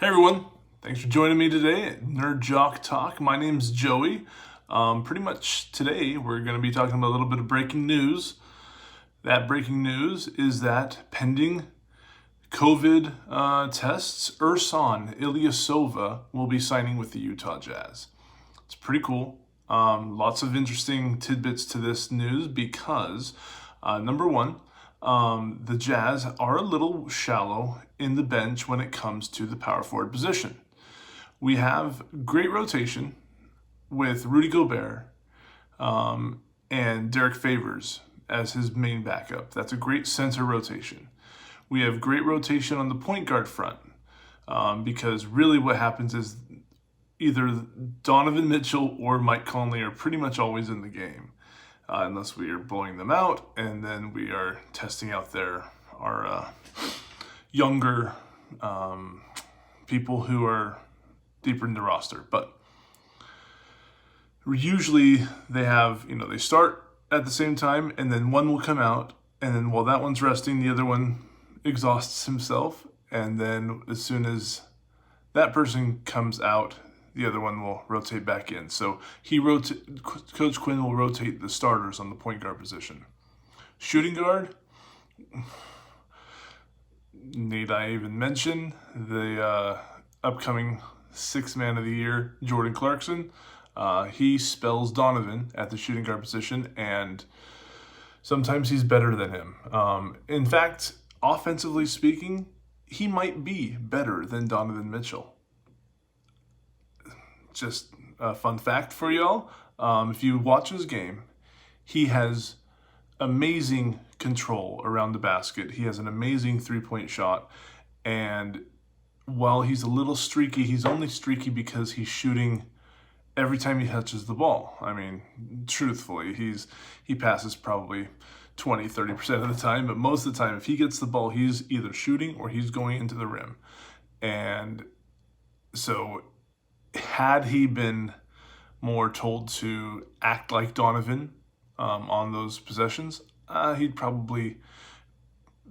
Hey everyone, thanks for joining me today at Nerd Jock Talk. My name's Joey. Pretty much today we're going to be talking about a little bit of breaking news. That breaking news is that pending COVID tests, Ersan Ilyasova will be signing with the Utah Jazz. It's pretty cool. Lots of interesting tidbits to this news because, number one, the Jazz are a little shallow in the bench when it comes to the power forward position. We have great rotation with Rudy Gobert and Derek Favors as his main backup. That's a great center rotation. We have great rotation on the point guard front because really what happens is either Donovan Mitchell or Mike Conley are pretty much always in the game. Unless we are blowing them out, and then we are testing out our younger people who are deeper in the roster. But usually they have, they start at the same time, and then one will come out, and then while that one's resting, the other one exhausts himself, and then as soon as that person comes out, the other one will rotate back in. So Coach Quinn will rotate the starters on the point guard position. Shooting guard, need I even mention the upcoming Sixth Man of the Year, Jordan Clarkson. He spells Donovan at the shooting guard position, and sometimes he's better than him. In fact, offensively speaking, he might be better than Donovan Mitchell. Just a fun fact for y'all. If you watch his game, he has amazing control around the basket. He has an amazing three-point shot. And while he's a little streaky, he's only streaky because he's shooting every time he touches the ball. I mean, truthfully, he passes probably 20-30% of the time, but most of the time, if he gets the ball, he's either shooting or he's going into the rim. And so had he been more told to act like Donovan on those possessions, he'd probably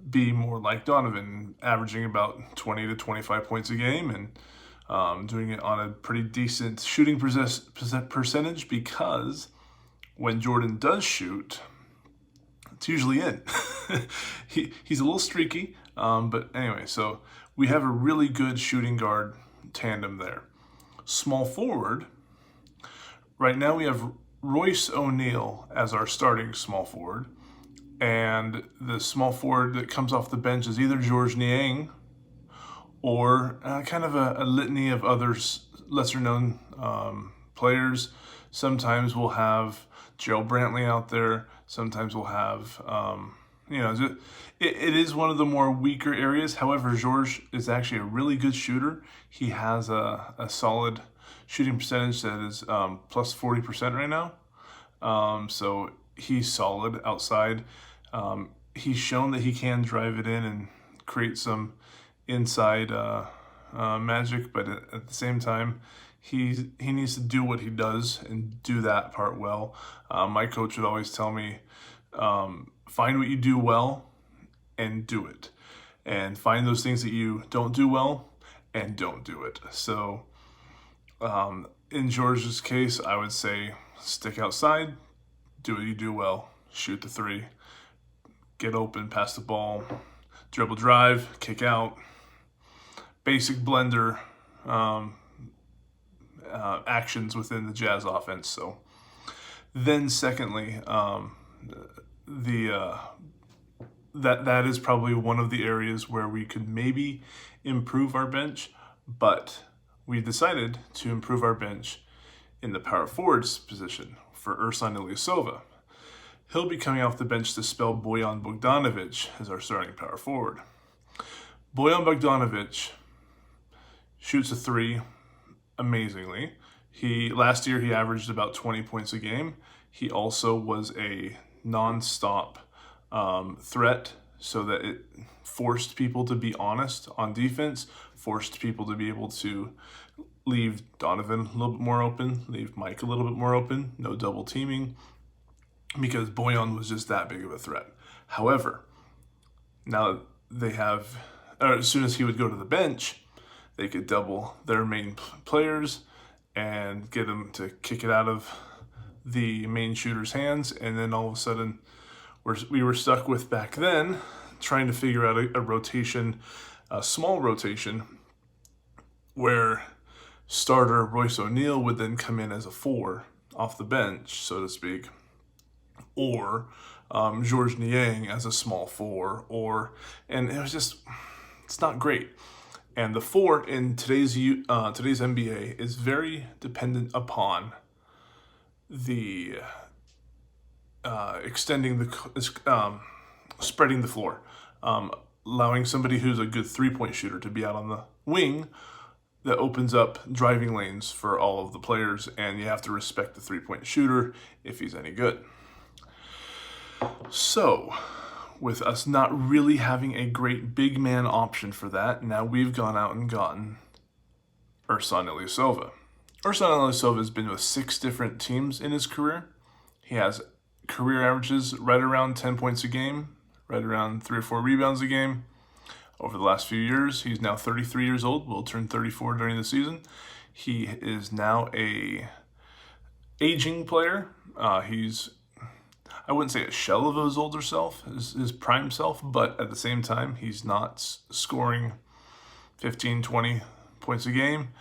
be more like Donovan, averaging about 20 to 25 points a game and doing it on a pretty decent shooting percentage because when Jordan does shoot, it's usually in. He's a little streaky, but anyway, so we have a really good shooting guard tandem there. Small forward, right now we have Royce O'Neal as our starting small forward, and the small forward that comes off the bench is either Georges Niang or kind of a litany of others, lesser known players. Sometimes we'll have Gerald Brantley out there, sometimes we'll have it is one of the more weaker areas. However, George is actually a really good shooter. He has a solid shooting percentage that is plus 40% right now. So he's solid outside. He's shown that he can drive it in and create some inside magic, but at the same time, he needs to do what he does and do that part well. My coach would always tell me, find what you do well and do it. And find those things that you don't do well and don't do it. So in George's case, I would say stick outside, do what you do well, shoot the three, get open, pass the ball, dribble drive, kick out, basic blender actions within the Jazz offense. So then secondly, that is probably one of the areas where we could maybe improve our bench, but we decided to improve our bench in the power forwards position for Ersan Ilyasova. He'll be coming off the bench to spell Bojan Bogdanovic as our starting power forward. Bojan Bogdanovic shoots a three amazingly. Last year he averaged about 20 points a game. He also was a non-stop threat, so that it forced people to be honest on defense, forced people to be able to leave Donovan a little bit more open, leave Mike a little bit more open, no double teaming, because Bojan was just that big of a threat. However, now they have, as soon as he would go to the bench, they could double their main players and get them to kick it out of the main shooter's hands, and then all of a sudden we were stuck with, back then, trying to figure out a rotation, a small rotation, where starter Royce O'Neal would then come in as a 4 off the bench, so to speak, or Georges Niang as a small 4, and it was just, it's not great. And the 4 in today's NBA is very dependent upon the spreading the floor, allowing somebody who's a good 3-point shooter to be out on the wing. That opens up driving lanes for all of the players, and you have to respect the 3-point shooter if he's any good. So, with us not really having a great big man option for that, now we've gone out and gotten Ersan Ilyasova. Ersan Ilyasova has been with 6 different teams in his career. He has career averages right around 10 points a game, right around 3 or 4 rebounds a game. Over the last few years, he's now 33 years old, will turn 34 during the season. He is now a aging player. He's, I wouldn't say a shell of his older self, his prime self, but at the same time, he's not scoring 15, 20 points a game.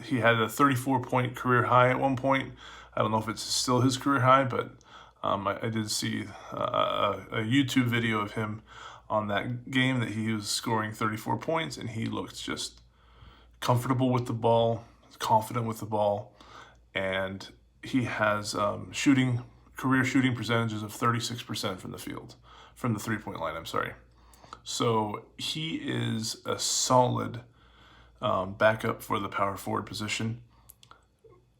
He had a 34-point career high at one point. I don't know if it's still his career high, but I did see a YouTube video of him on that game that he was scoring 34 points, and he looked just comfortable with the ball, confident with the ball, and he has career shooting percentages of 36% from the field, from the 3-point line, I'm sorry. So he is a solid backup for the power forward position.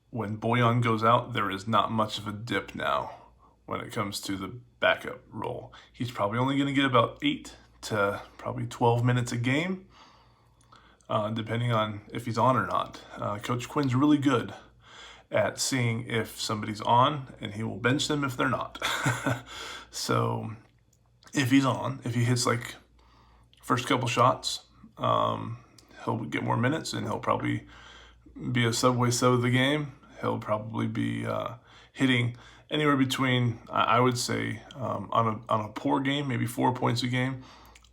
When Bojan goes out, there is not much of a dip now when it comes to the backup role. He's probably only going to get about 8 to probably 12 minutes a game, depending on if he's on or not. Coach Quinn's really good at seeing if somebody's on, and he will bench them if they're not. So if he's on, if he hits like first couple shots, he'll get more minutes, and he'll probably be a subway sub of the game. He'll probably be hitting anywhere between, I would say, on a poor game, maybe 4 points a game.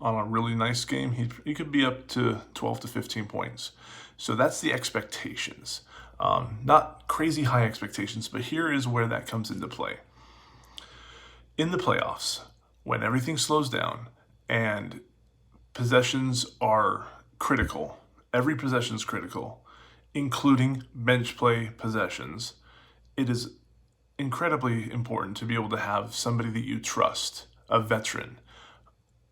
On a really nice game, he could be up to 12 to 15 points. So that's the expectations. Not crazy high expectations, but here is where that comes into play. In the playoffs, when everything slows down and possessions are critical, every possession is critical, including bench play possessions, it is incredibly important to be able to have somebody that you trust, a veteran,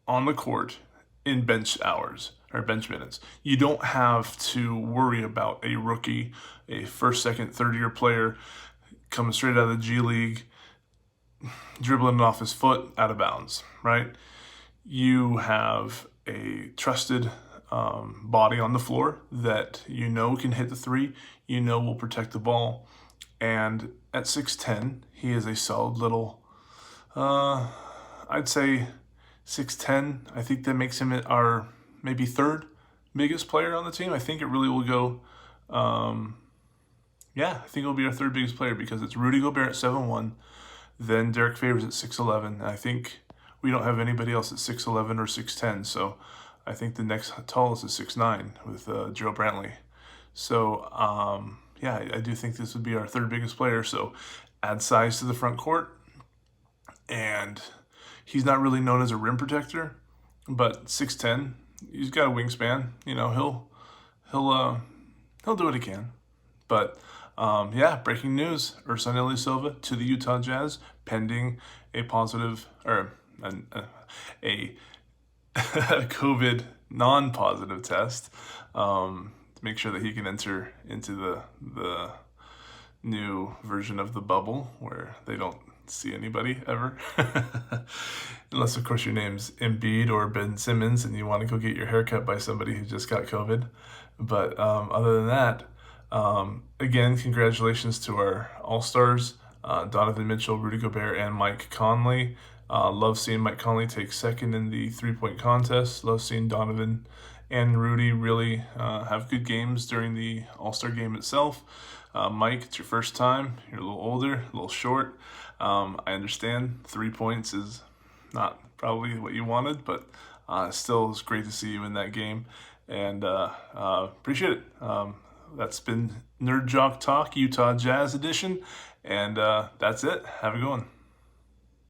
on the court in bench hours or bench minutes. You don't have to worry about a rookie, a first, second, third-year player coming straight out of the G League, dribbling off his foot out of bounds, right? You have a trusted body on the floor that you know can hit the 3, you know will protect the ball, and at 6'10", he is a solid little, I'd say 6'10". I think that makes him our maybe 3rd biggest player on the team. I think it really will go, I think it'll be our 3rd biggest player, because it's Rudy Gobert at 7'1", then Derek Favors at 6'11". And I think we don't have anybody else at 6'11 or 6'10", so I think the next tallest is 6'9" with Joe Brantley. So, I do think this would be our 3rd biggest player. So add size to the front court, and he's not really known as a rim protector, but 6'10", he's got a wingspan. You know, he'll do what he can. But breaking news: Ersan Ilyasova to the Utah Jazz, pending a positive or a COVID non-positive test. Make sure that he can enter into the new version of the bubble where they don't see anybody ever. Unless, of course, your name's Embiid or Ben Simmons and you want to go get your hair cut by somebody who just got COVID. But other than that, again, congratulations to our All-Stars, Donovan Mitchell, Rudy Gobert, and Mike Conley. Love seeing Mike Conley take 2nd in the 3-point contest. Love seeing Donovan and Rudy really have good games during the All-Star game itself. Mike, it's your first time. You're a little older, a little short. I understand 3 points is not probably what you wanted, but still it's great to see you in that game, and appreciate it. That's been Nerd Jock Talk Utah Jazz edition, and that's it. Have a good one.